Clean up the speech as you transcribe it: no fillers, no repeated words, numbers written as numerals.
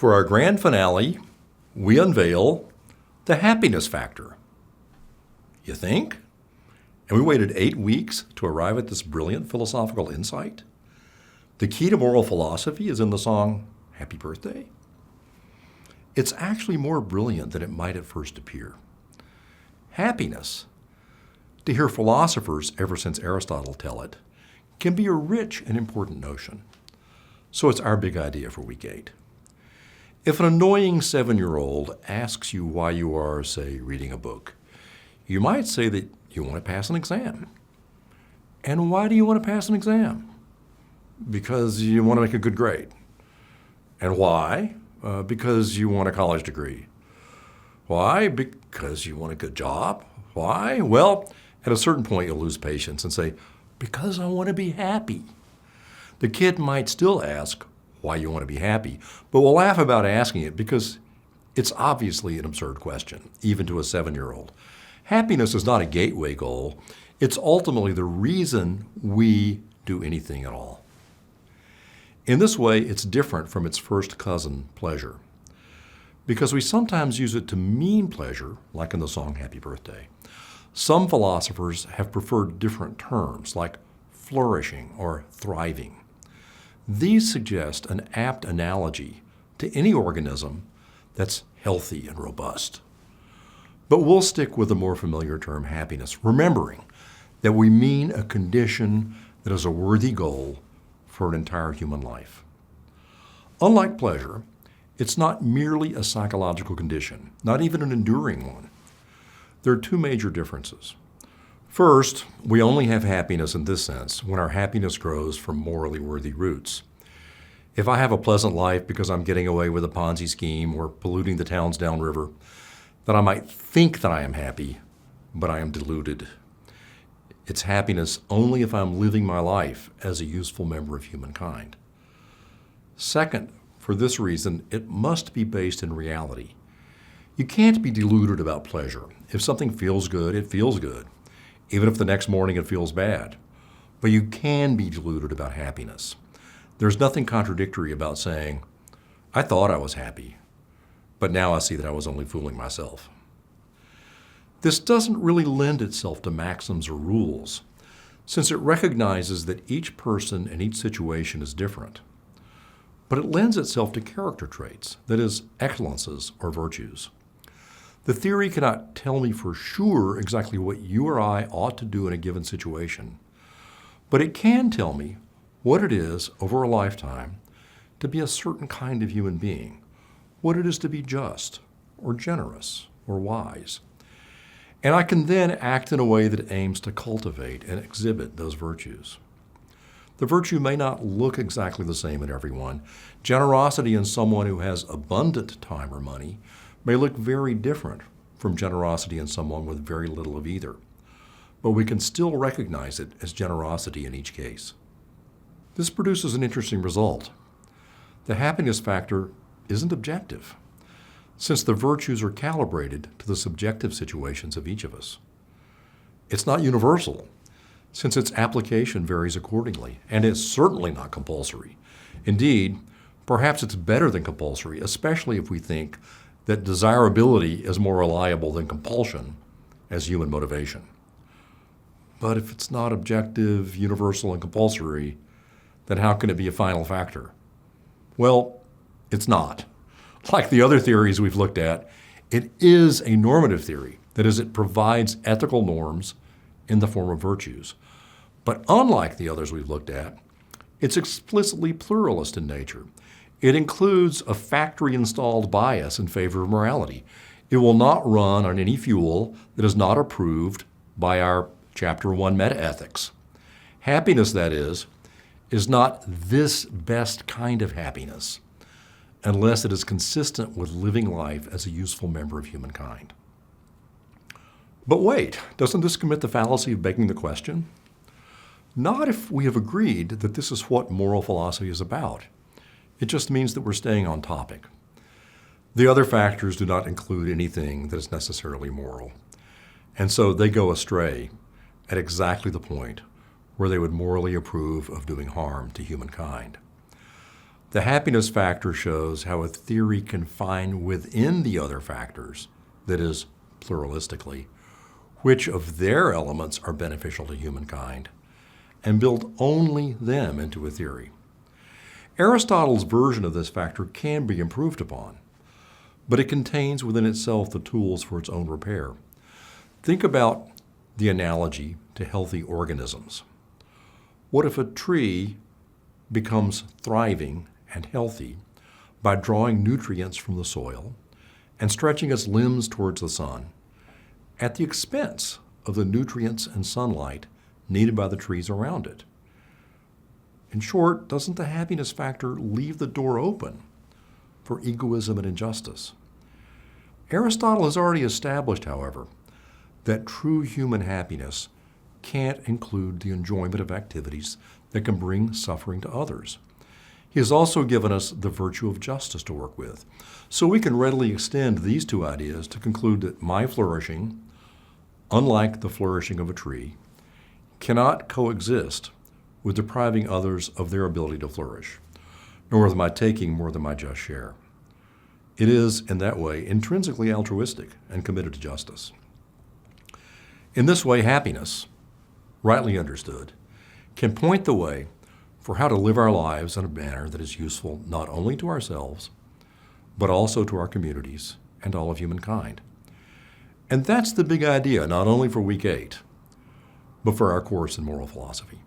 For our grand finale, we unveil the happiness factor. You think? And we waited 8 weeks to arrive at this brilliant philosophical insight? The key to moral philosophy is in the song, Happy Birthday? It's actually more brilliant than it might at first appear. Happiness, to hear philosophers ever since Aristotle tell it, can be a rich and important notion. So it's our big idea for week 8. If an annoying 7-year-old asks you why you are, say, reading a book, you might say that you want to pass an exam. And why do you want to pass an exam? Because you want to make a good grade. And why? Because you want a college degree. Why? Because you want a good job. Why? Well, at a certain point you'll lose patience and say, because I want to be happy. The kid might still ask why you want to be happy, but we'll laugh about asking it because it's obviously an absurd question, even to a 7-year-old. Happiness is not a gateway goal. It's ultimately the reason we do anything at all. In this way, it's different from its first cousin, pleasure, because we sometimes use it to mean pleasure, like in the song Happy Birthday. Some philosophers have preferred different terms, like flourishing or thriving. These suggest an apt analogy to any organism that's healthy and robust. But we'll stick with the more familiar term happiness, remembering that we mean a condition that is a worthy goal for an entire human life. Unlike pleasure, it's not merely a psychological condition, not even an enduring one. There are 2 major differences. First, we only have happiness in this sense when our happiness grows from morally worthy roots. If I have a pleasant life because I'm getting away with a Ponzi scheme or polluting the town's downriver, then I might think that I am happy, but I am deluded. It's happiness only if I'm living my life as a useful member of humankind. Second, for this reason, it must be based in reality. You can't be deluded about pleasure. If something feels good, it feels good, even if the next morning it feels bad. But you can be deluded about happiness. There's nothing contradictory about saying, I thought I was happy, but now I see that I was only fooling myself. This doesn't really lend itself to maxims or rules, since it recognizes that each person and each situation is different. But it lends itself to character traits, that is, excellences or virtues. The theory cannot tell me for sure exactly what you or I ought to do in a given situation, but it can tell me what it is over a lifetime to be a certain kind of human being, what it is to be just or generous or wise. And I can then act in a way that aims to cultivate and exhibit those virtues. The virtue may not look exactly the same in everyone. Generosity in someone who has abundant time or money may look very different from generosity in someone with very little of either. But we can still recognize it as generosity in each case. This produces an interesting result. The happiness factor isn't objective, since the virtues are calibrated to the subjective situations of each of us. It's not universal, since its application varies accordingly, and it's certainly not compulsory. Indeed, perhaps it's better than compulsory, especially if we think that desirability is more reliable than compulsion as human motivation. But if it's not objective, universal, and compulsory, then how can it be a final factor? Well, it's not. Like the other theories we've looked at, it is a normative theory. That is, it provides ethical norms in the form of virtues. But unlike the others we've looked at, it's explicitly pluralist in nature. It includes a factory-installed bias in favor of morality. It will not run on any fuel that is not approved by our Chapter 1 metaethics. Happiness, that is not this best kind of happiness unless it is consistent with living life as a useful member of humankind. But wait, doesn't this commit the fallacy of begging the question? Not if we have agreed that this is what moral philosophy is about. It just means that we're staying on topic. The other factors do not include anything that is necessarily moral, and so they go astray at exactly the point where they would morally approve of doing harm to humankind. The happiness factor shows how a theory can find within the other factors, that is, pluralistically, which of their elements are beneficial to humankind, and build only them into a theory. Aristotle's version of this factor can be improved upon, but it contains within itself the tools for its own repair. Think about the analogy to healthy organisms. What if a tree becomes thriving and healthy by drawing nutrients from the soil and stretching its limbs towards the sun at the expense of the nutrients and sunlight needed by the trees around it? In short, doesn't the happiness factor leave the door open for egoism and injustice? Aristotle has already established, however, that true human happiness can't include the enjoyment of activities that can bring suffering to others. He has also given us the virtue of justice to work with, so we can readily extend these two ideas to conclude that my flourishing, unlike the flourishing of a tree, cannot coexist with depriving others of their ability to flourish, nor with my taking more than my just share. It is, in that way, intrinsically altruistic and committed to justice. In this way, happiness, rightly understood, can point the way for how to live our lives in a manner that is useful not only to ourselves, but also to our communities and all of humankind. And that's the big idea, not only for Week 8, but for our course in moral philosophy.